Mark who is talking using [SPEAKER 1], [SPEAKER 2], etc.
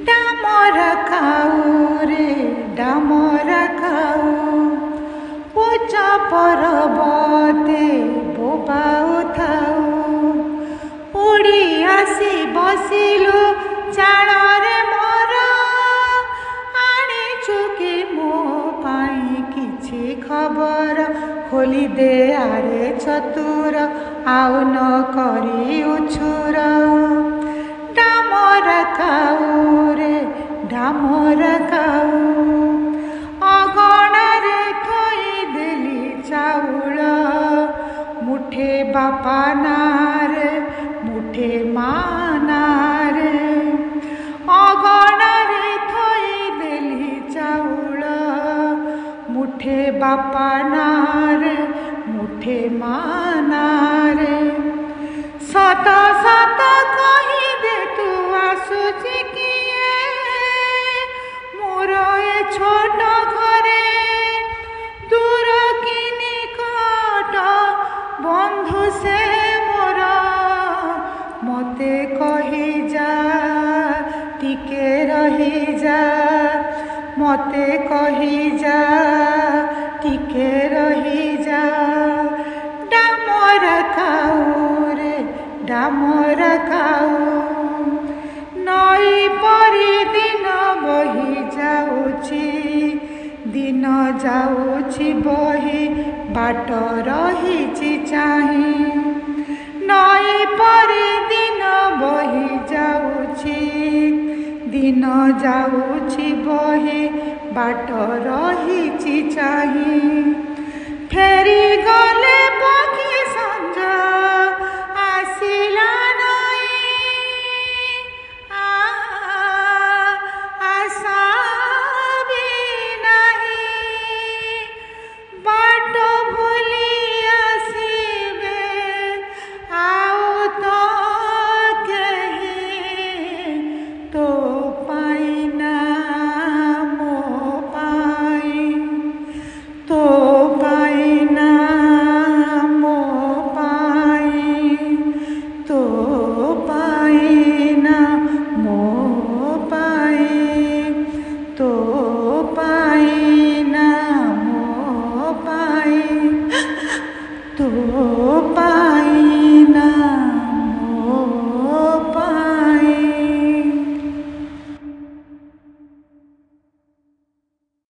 [SPEAKER 1] डामरा खाऊ रे डामरा खाऊ पूजा पर्वते बोबाऊ थाऊ उड़ी आसी बसिलु चाणरे मोर आनिचु कि मो पाई किछि खबर खोली दे आरे चतुर आउ न करी उछुर डामरा खाऊ रे डामरा खाऊ अगणारे थोई देली चाउल मुठे बापा नारे मुठे माँ नारे अगणारे थोई देली चाउल मुठे बापा नारे मुठे माँ नारे सत सत कही दे तू आसुची किए मोर ए छोट घरे दूर कि निकट बंधु से मोर मते कही जा टिके रही जा मते कही जा टिके रही जा डामरा खाऊ रे डामरा खाऊ नई परी दिन बही जाऊची दिन जाऊची बही बाट रहीची चाही नई परी दिन बही जाऊची दिन जाऊची बही बाट रहीची चाही फेरी गले